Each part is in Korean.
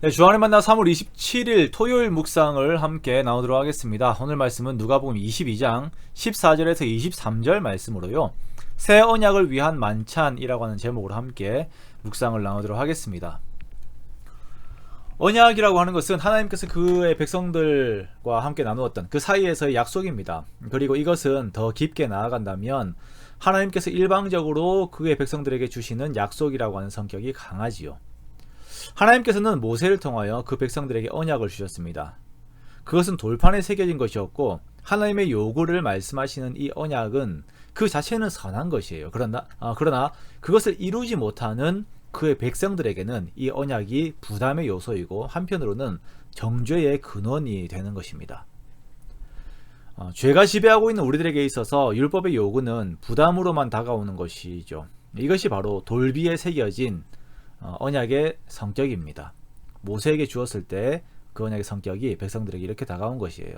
네, 주안의 만나 3월 27일 토요일 묵상을 함께 나누도록 하겠습니다. 오늘 말씀은 누가복음 22장 14절에서 23절 말씀으로요. 새 언약을 위한 만찬이라고 하는 제목으로 함께 묵상을 나누도록 하겠습니다. 언약이라고 하는 것은 하나님께서 그의 백성들과 함께 나누었던 그 사이에서의 약속입니다. 그리고 이것은 더 깊게 나아간다면 하나님께서 일방적으로 그의 백성들에게 주시는 약속이라고 하는 성격이 강하지요. 하나님께서는 모세를 통하여 그 백성들에게 언약을 주셨습니다. 그것은 돌판에 새겨진 것이었고 하나님의 요구를 말씀하시는 이 언약은 그 자체는 선한 것이에요. 그러나 그것을 이루지 못하는 그의 백성들에게는 이 언약이 부담의 요소이고 한편으로는 정죄의 근원이 되는 것입니다. 죄가 지배하고 있는 우리들에게 있어서 율법의 요구는 부담으로만 다가오는 것이죠. 이것이 바로 돌비에 새겨진 언약의 성격입니다. 모세에게 주었을 때 그 언약의 성격이 백성들에게 이렇게 다가온 것이에요.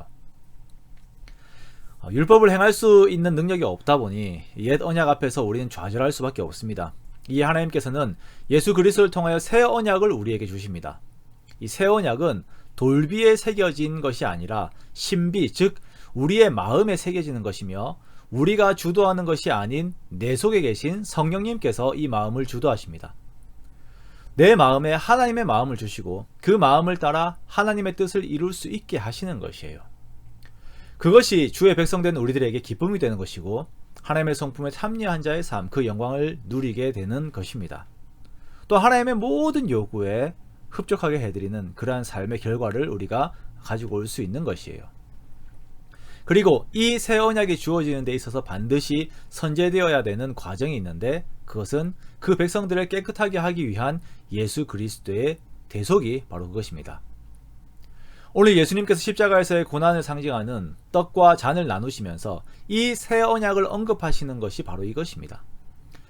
율법을 행할 수 있는 능력이 없다 보니 옛 언약 앞에서 우리는 좌절할 수밖에 없습니다. 이 하나님께서는 예수 그리스도를 통하여 새 언약을 우리에게 주십니다. 이 새 언약은 돌비에 새겨진 것이 아니라 신비, 즉 우리의 마음에 새겨지는 것이며 우리가 주도하는 것이 아닌 내 속에 계신 성령님께서 이 마음을 주도하십니다. 내 마음에 하나님의 마음을 주시고 그 마음을 따라 하나님의 뜻을 이룰 수 있게 하시는 것이에요. 그것이 주의 백성된 우리들에게 기쁨이 되는 것이고 하나님의 성품에 참여한 자의 삶, 그 영광을 누리게 되는 것입니다. 또 하나님의 모든 요구에 흡족하게 해드리는 그러한 삶의 결과를 우리가 가지고 올 수 있는 것이에요. 그리고 이 새 언약이 주어지는 데 있어서 반드시 선제되어야 되는 과정이 있는데 그것은 그 백성들을 깨끗하게 하기 위한 예수 그리스도의 대속이 바로 그것입니다. 오늘 예수님께서 십자가에서의 고난을 상징하는 떡과 잔을 나누시면서 이 새 언약을 언급하시는 것이 바로 이것입니다.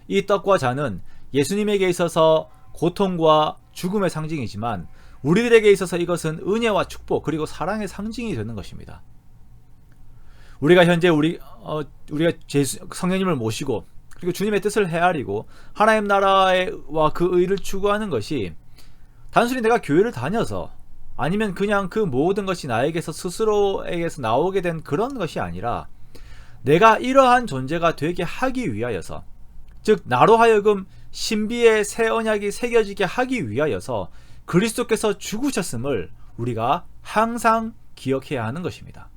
이 떡과 잔은 예수님에게 있어서 고통과 죽음의 상징이지만 우리들에게 있어서 이것은 은혜와 축복 그리고 사랑의 상징이 되는 것입니다. 우리가 현재 우리가 성령님을 모시고 그리고 주님의 뜻을 헤아리고 하나님 나라와 그 의를 추구하는 것이 단순히 내가 교회를 다녀서 아니면 그냥 그 모든 것이 나에게서 스스로에게서 나오게 된 그런 것이 아니라 내가 이러한 존재가 되게 하기 위하여서, 즉 나로 하여금 신비의 새 언약이 새겨지게 하기 위하여서 그리스도께서 죽으셨음을 우리가 항상 기억해야 하는 것입니다.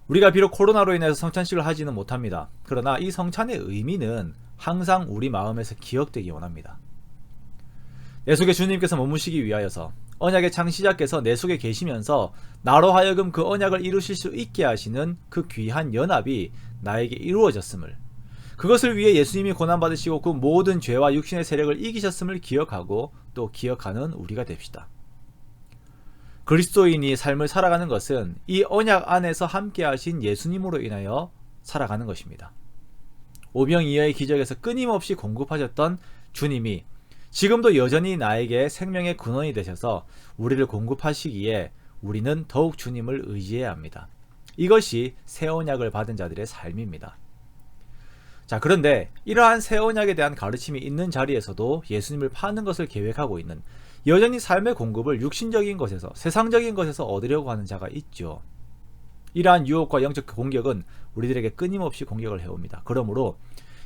우리가 비록 코로나로 인해서 성찬식을 하지는 못합니다. 그러나 이 성찬의 의미는 항상 우리 마음에서 기억되기 원합니다. 내 속에 주님께서 머무시기 위하여서 언약의 창시자께서 내 속에 계시면서 나로 하여금 그 언약을 이루실 수 있게 하시는 그 귀한 연합이 나에게 이루어졌음을, 그것을 위해 예수님이 고난받으시고 그 모든 죄와 육신의 세력을 이기셨음을 기억하고 또 기억하는 우리가 됩시다. 그리스도인이 삶을 살아가는 것은 이 언약 안에서 함께 하신 예수님으로 인하여 살아가는 것입니다. 오병이어의 기적에서 끊임없이 공급하셨던 주님이 지금도 여전히 나에게 생명의 근원이 되셔서 우리를 공급하시기에 우리는 더욱 주님을 의지해야 합니다. 이것이 새 언약을 받은 자들의 삶입니다. 자, 그런데 이러한 새 언약에 대한 가르침이 있는 자리에서도 예수님을 파는 것을 계획하고 있는, 여전히 삶의 공급을 육신적인 것에서, 세상적인 것에서 얻으려고 하는 자가 있죠. 이러한 유혹과 영적 공격은 우리들에게 끊임없이 공격을 해옵니다. 그러므로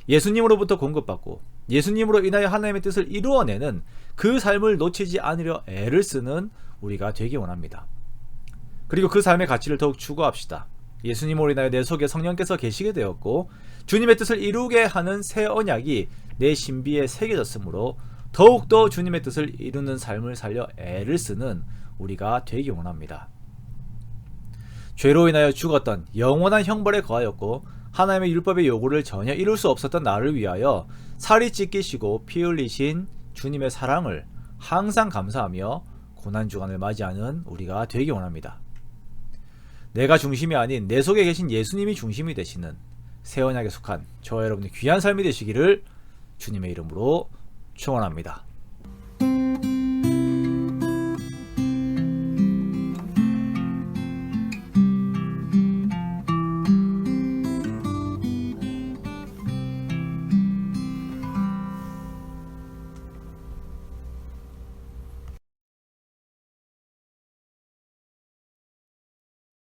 예수님으로부터 공급받고 예수님으로 인하여 하나님의 뜻을 이루어내는 그 삶을 놓치지 않으려 애를 쓰는 우리가 되기 원합니다. 그리고 그 삶의 가치를 더욱 추구합시다. 예수님으로 인하여 내 속에 성령께서 계시게 되었고 주님의 뜻을 이루게 하는 새 언약이 내 신비에 새겨졌으므로 더욱더 주님의 뜻을 이루는 삶을 살려 애를 쓰는 우리가 되기 원합니다. 죄로 인하여 죽었던 영원한 형벌에 거하였고 하나님의 율법의 요구를 전혀 이룰 수 없었던 나를 위하여 살이 찢기시고 피 흘리신 주님의 사랑을 항상 감사하며 고난주간을 맞이하는 우리가 되기 원합니다. 내가 중심이 아닌 내 속에 계신 예수님이 중심이 되시는 새 언약에 속한 저와 여러분의 귀한 삶이 되시기를 주님의 이름으로 축원합니다.